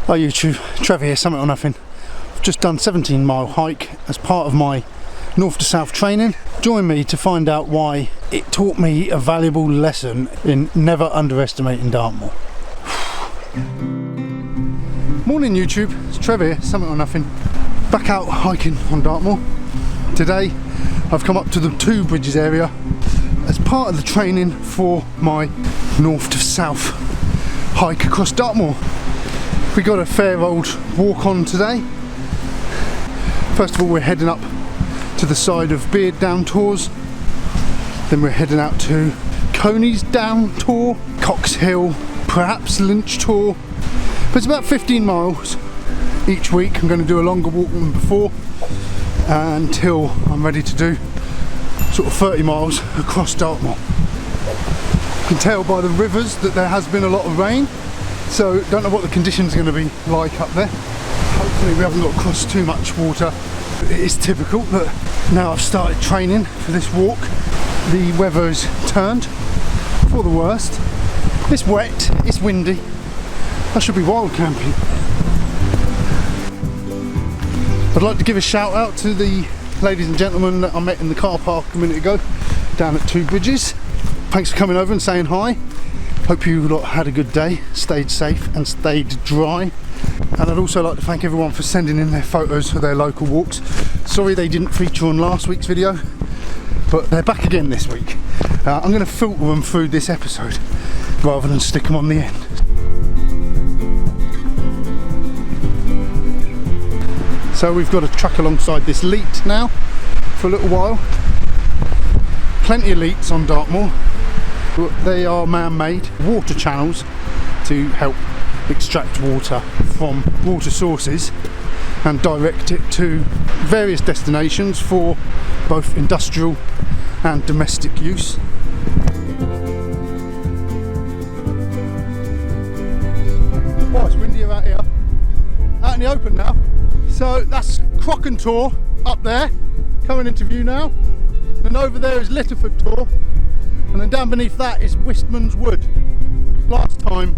Hi YouTube, Trev here, Summit or Nothing. I've just done a 17-mile hike as part of my north to south training. Join me to find out why it taught me a valuable lesson in never underestimating Dartmoor. Morning YouTube, it's Trev here, Summit or Nothing. Back out hiking on Dartmoor. Today I've come up to the Two Bridges area as part of the training for my north to south hike across Dartmoor. We got a fair old walk on today. First of all, we're heading up to the side of Beardown Tors. Then we're heading out to Conies Down Tor, Cox Hill, perhaps Lynch Tor. But it's about 15 miles each week. I'm going to do a longer walk than before until I'm ready to do sort of 30 miles across Dartmoor. You can tell by the rivers that there has been a lot of rain. So don't know what the conditions are going to be like up there. Hopefully we haven't got across too much water. It is typical that now I've started training for this walk, the weather has turned for the worst. It's wet, it's windy. I should be wild camping. I'd like to give a shout out to the ladies and gentlemen that I met in the car park a minute ago down at Two Bridges. Thanks for coming over and saying hi. Hope you lot had a good day, stayed safe and stayed dry. And I'd also like to thank everyone for sending in their photos for their local walks. Sorry they didn't feature on last week's video, but they're back again this week. I'm going to filter them through this episode rather than stick them on the end. So we've got to track alongside this leat now for a little while. Plenty of leats on Dartmoor. They are man-made water channels to help extract water from water sources and direct it to various destinations for both industrial and domestic use. Oh, it's windier out here. Out in the open now. So that's Conies Tor up there, coming into view now. And over there is Lydford Tor. And then down beneath that is Wistman's Wood. Last time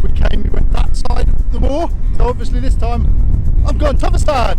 we came, we went that side of the moor, so obviously this time I'm going t'other side.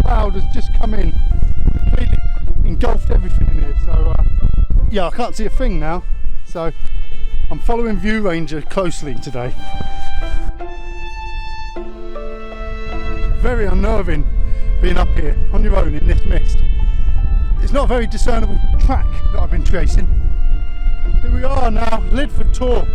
Cloud has just come in, completely engulfed everything in here, so yeah, I can't see a thing now, so I'm following View Ranger closely today. It's very unnerving being up here on your own in this mist. It's not a very discernible track that I've been tracing. Here we are now, Lydford Tor.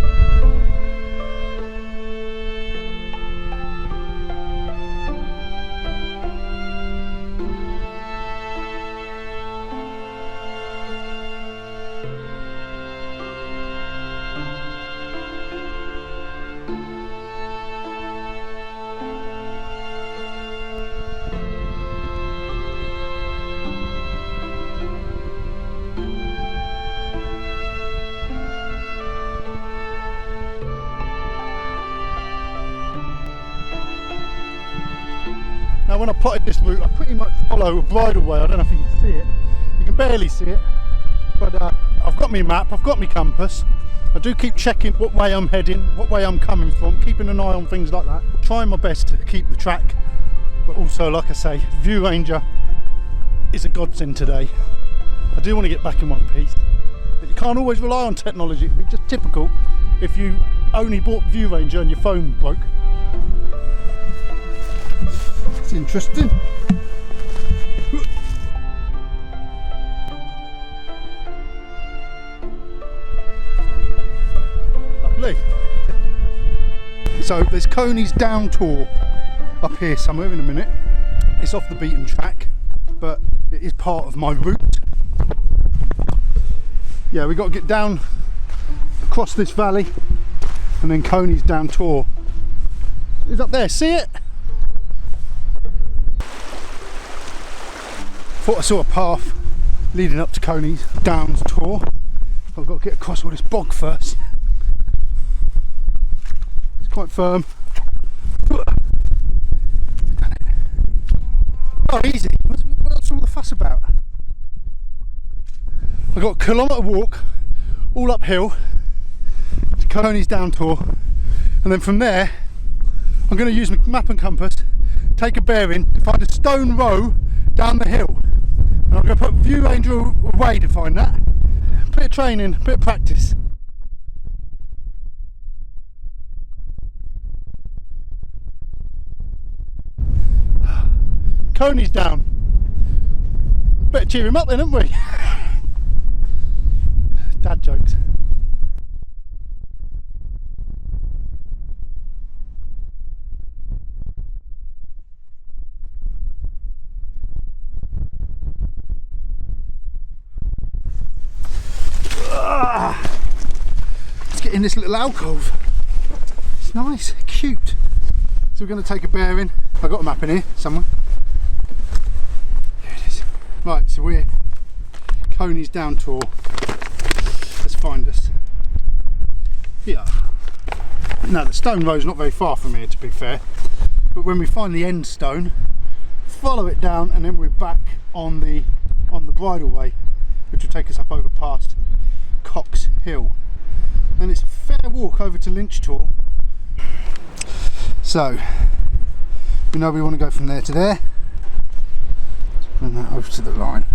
Now when I plotted this route, I pretty much follow a bridleway. I don't know if you can see it. You can barely see it. But I've got my map, I've got my compass. I do keep checking what way I'm heading, what way I'm coming from, keeping an eye on things like that. Trying my best to keep the track. But also, like I say, View Ranger is a godsend today. I do want to get back in one piece. But you can't always rely on technology. It'd be just typical if you only bought View Ranger and your phone broke. It's interesting. Lovely. So there's Conies Down Tor up here somewhere in a minute. It's off the beaten track, but it is part of my route. Yeah, we got to get down across this valley, and then Conies Down Tor is up there. See it? Thought I saw a path leading up to Conies Down Tor. I've got to get across all this bog first. It's quite firm. Oh, easy. What's all the fuss about? I've got a kilometre walk all uphill to Conies Down Tor, and then from there I'm going to use my map and compass, take a bearing to find a stone row down the hill, and I'm going to put View Ranger away to find that. A bit of training, a bit of practice. Conies down. Better cheer him up then, haven't we? Dad jokes. Let's get in this little alcove. It's nice, cute. So we're going to take a bearing. I've got a map in here somewhere. Here it is. Right, so we're Conies Down Tor. Let's find us. Yeah. Now the stone row's not very far from here, to be fair. But when we find the end stone, follow it down, and then we're back on the bridleway, which will take us up over past Cox Hill. And it's a fair walk over to Lynch Tor. So we know we want to go from there to there. Let's bring that over to the line.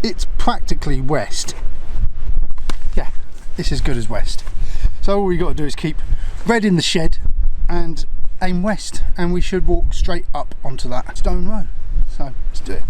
It's practically west. Yeah, it's as good as west. So all we got to do is keep red in the shed and aim west, and we should walk straight up onto that stone row. So let's do it.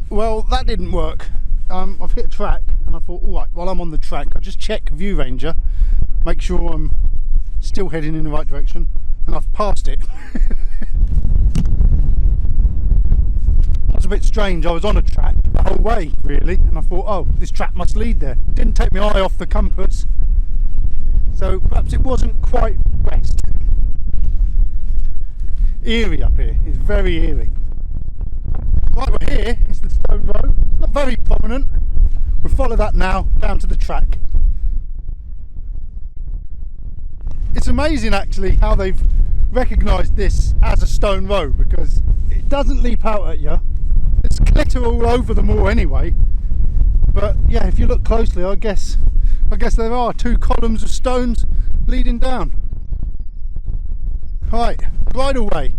Well, that didn't work. I've hit a track, and I thought, all right, while I'm on the track, I'll just check View Ranger, make sure I'm still heading in the right direction, and I've passed it. That's a bit strange. I was on a track the whole way, really, and I thought, oh, this track must lead there. Didn't take my eye off the compass, so perhaps it wasn't quite west. Eerie up here. It's very eerie. Right, we're here. It's the stone row. Not very prominent. We'll follow that now down to the track. It's amazing actually how they've recognised this as a stone row, because it doesn't leap out at you. There's glitter all over the moor anyway. But yeah, if you look closely, I guess there are two columns of stones leading down. Right, bridleway.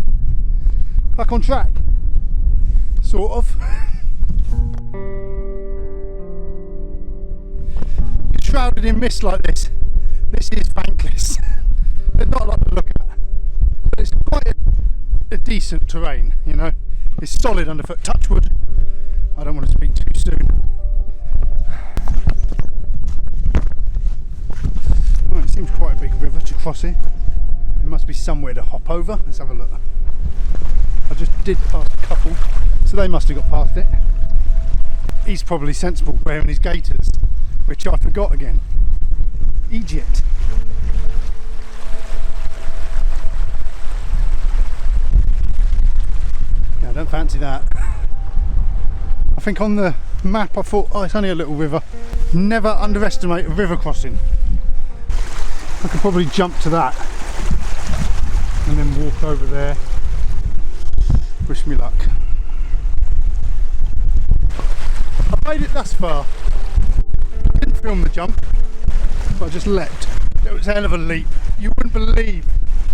Back on track. Sort of. Shrouded in mist like this is thankless. It's not a lot to look at, but it's quite a decent terrain, you know. It's solid underfoot. Touch wood. I don't want to speak too soon. Well, it seems quite a big river to cross here. There must be somewhere to hop over. Let's have a look. I just did pass a couple, so they must have got past it. He's probably sensible wearing his gaiters, which I forgot again. Egypt. I don't fancy that. I think on the map I thought, oh, it's only a little river. Never underestimate a river crossing. I could probably jump to that and then walk over there. Wish me luck. I made it thus far. I didn't film the jump, but I just leapt. It was a hell of a leap. You wouldn't believe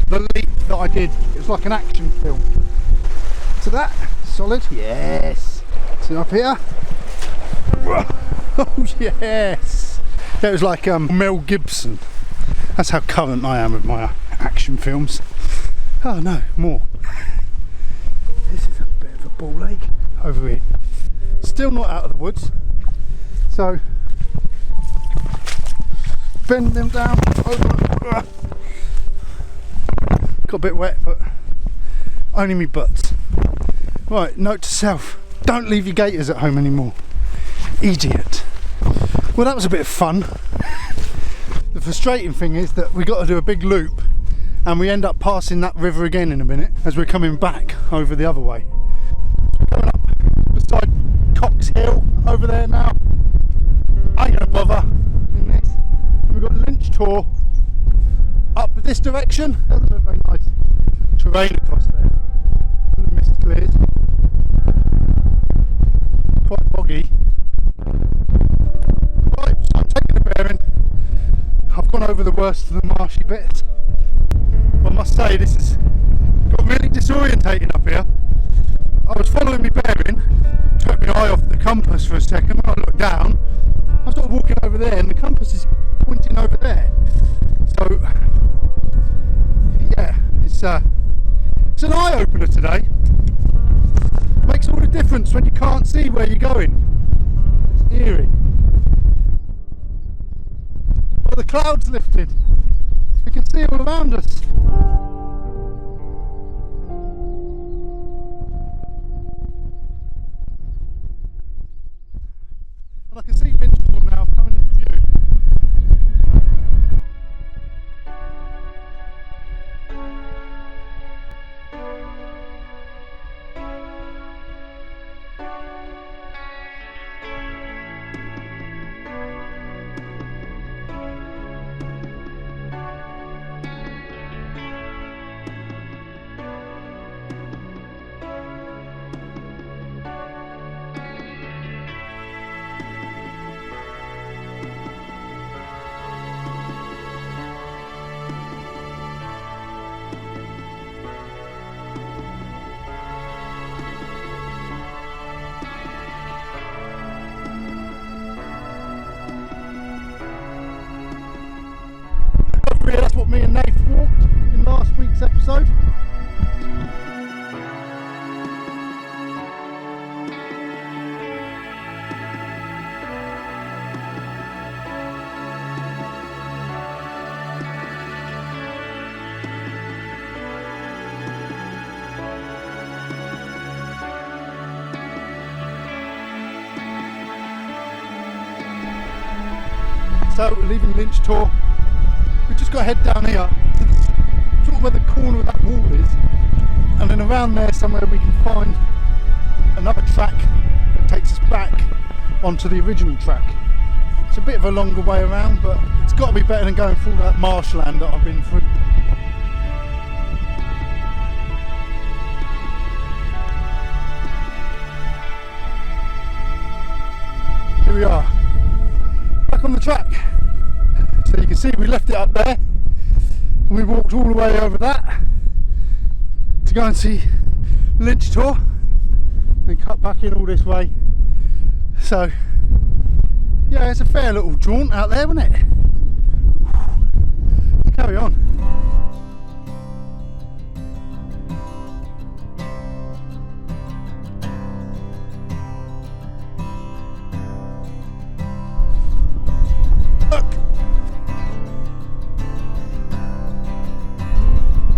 the leap that I did. It was like an action film. So that, solid, yes. See up here? Oh yes! It was like Mel Gibson. That's how current I am with my action films. Oh no, more. This is a bit of a ball ache over here. Still not out of the woods. So, bend them down over. Got a bit wet, but only me butts. Right, note to self, don't leave your gaiters at home anymore. Idiot. Well, that was a bit of fun. The frustrating thing is that we got to do a big loop and we end up passing that river again in a minute as we're coming back over the other way. Coming up beside Cox Hill over there now. I ain't gonna bother in this. We've got Lynch Tor up this direction. Very nice terrain across there. The mist clears. Quite boggy. Right, so I'm taking a bearing. I've gone over the worst of the marshy bits. I must say this has got really disorientating up here. I was following my bearing, took my eye off the compass for a second. When I looked down, I started walking over there and the compass is pointing over there. So yeah, it's an eye-opener today. Makes all the difference when you can't see where you're going. It's eerie. Well, the clouds lifted. We can see all around us. And I can see Lynch Tor now coming into view. That's what me and Nate walked in last week's episode. So we're leaving Lynch Tor. We just got to head down here to the, sort of where the corner of that wall is, and then around there somewhere we can find another track that takes us back onto the original track. It's a bit of a longer way around, but it's got to be better than going through that marshland that I've been through. Here we are, back on the track. So you can see we left it up there and we walked all the way over that to go and see Lynch Tor, then cut back in all this way. So yeah, it's a fair little jaunt out there, isn't it? Carry on.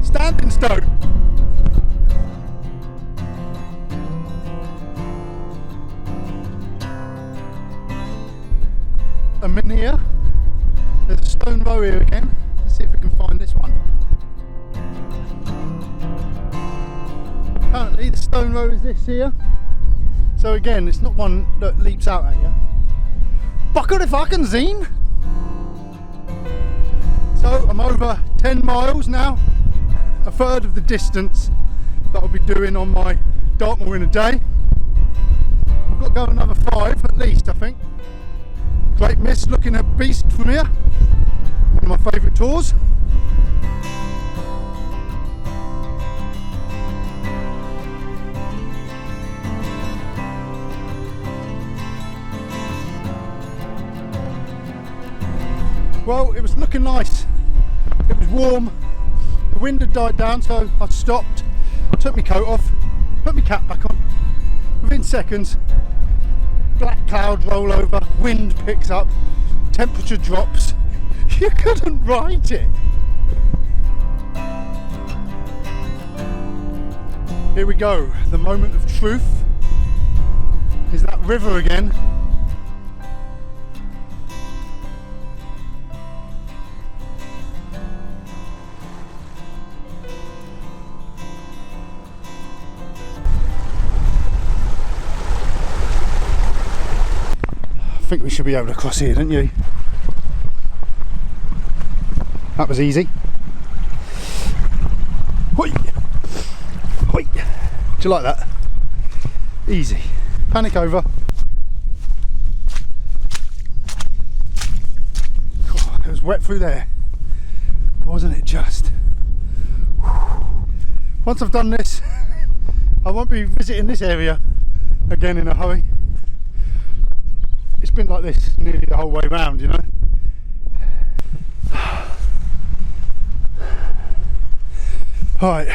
Standing stone. I'm in here. There's a stone row here again. Let's see if we can find this one. Apparently this stone road is this here. So again, it's not one that leaps out at you. Bucket if I can zine. So I'm over 10 miles now, a third of the distance that I'll be doing on my Dartmoor in a day. I've got to go another 5 at least, I think. Great miss looking at Beast from here, one of my favourite tours. Well, it was looking nice. It was warm. The wind had died down, so I stopped, took my coat off, put my cap back on. Within seconds, black clouds roll over, wind picks up, temperature drops. You couldn't write it. Here we go, the moment of truth. Is that river again. I think we should be able to cross here, don't you? That was easy. Hoi! Hoi! Do you like that? Easy. Panic over. Oh, it was wet through there, wasn't it just? Once I've done this, I won't be visiting this area again in a hurry. It's been like this nearly the whole way round, you know. Alright,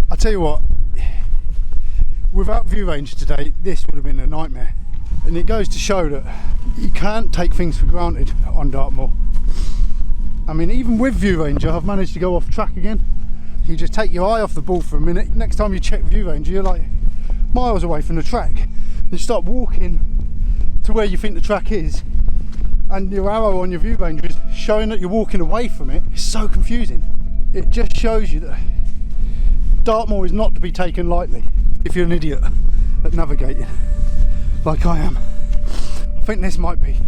I'll tell you what, without view range today, this would have been a nightmare. And it goes to show that you can't take things for granted on Dartmoor. I mean, even with view ranger, I've managed to go off track again. You just take your eye off the ball for a minute. Next time you check view ranger, you're like miles away from the track. You start walking to where you think the track is, and your arrow on your view ranger is showing that you're walking away from it. It's so confusing. It just shows you that Dartmoor is not to be taken lightly if you're an idiot at navigating like I am. I think this might be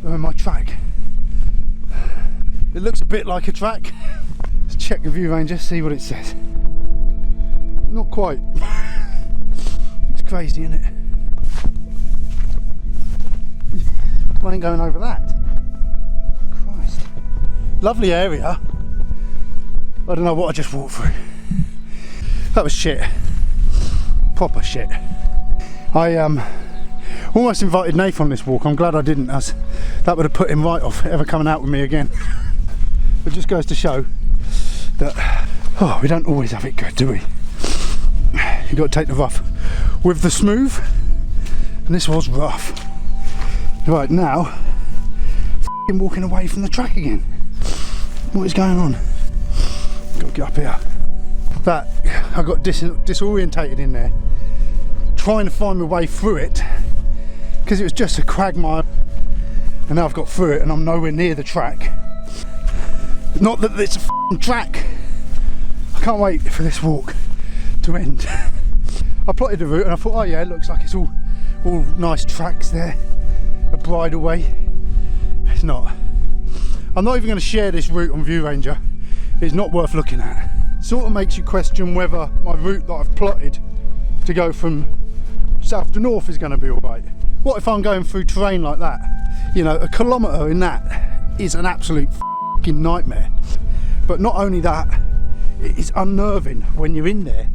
my track. It looks a bit like a track. Let's check the view ranger, see what it says. Not quite. It's crazy, isn't it? I ain't going over that. Christ. Lovely area. I don't know what I just walked through. That was shit. Proper shit. I almost invited Nathan on this walk. I'm glad I didn't, as that would have put him right off ever coming out with me again. It just goes to show that we don't always have it good, do we? You've got to take the rough with the smooth, and this was rough. Right, now f***ing walking away from the track again. What is going on? Got to get up here. That I got disorientated in there, trying to find my way through it, because it was just a quagmire, and now I've got through it and I'm nowhere near the track. Not that it's a f***ing track. I can't wait for this walk to end. I plotted the route and I thought, oh yeah, it looks like it's all nice tracks there, a bridleway. It's not. I'm not even going to share this route on View Ranger. It's not worth looking at. Sort of makes you question whether my route that I've plotted to go from south to north is going to be alright. What if I'm going through terrain like that? You know, a kilometre in that is an absolute f***ing nightmare. But not only that, it is unnerving when you're in there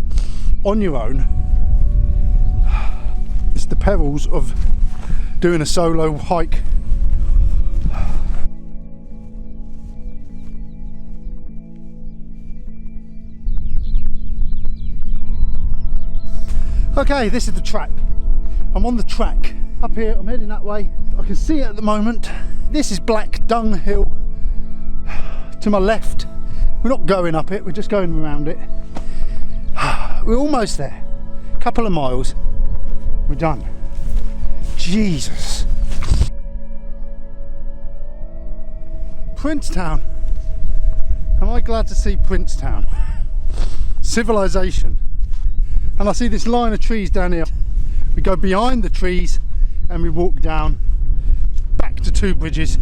on your own. It's the perils of doing a solo hike. Okay, this is the track. I'm on the track. Up here, I'm heading that way. I can see it at the moment. This is Black Dung Hill. To my left. We're not going up it, we're just going around it. We're almost there. Couple of miles. We're done. Jesus. Princetown. Am I glad to see Princetown? Civilisation. and I see this line of trees down here. We go behind the trees and we walk down back to Two Bridges.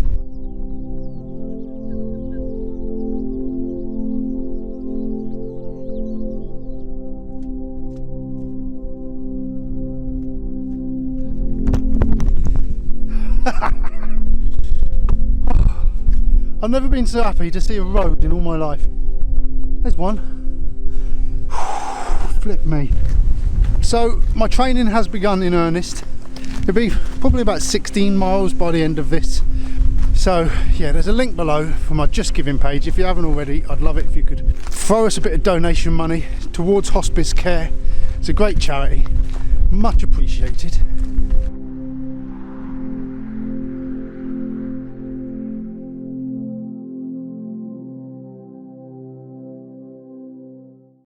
I've never been so happy to see a road in all my life. There's one. Flip me. So my training has begun in earnest. It'll be probably about 16 miles by the end of this. So yeah, there's a link below for my Just Giving page. If you haven't already, I'd love it if you could throw us a bit of donation money towards hospice care. It's a great charity, much appreciated.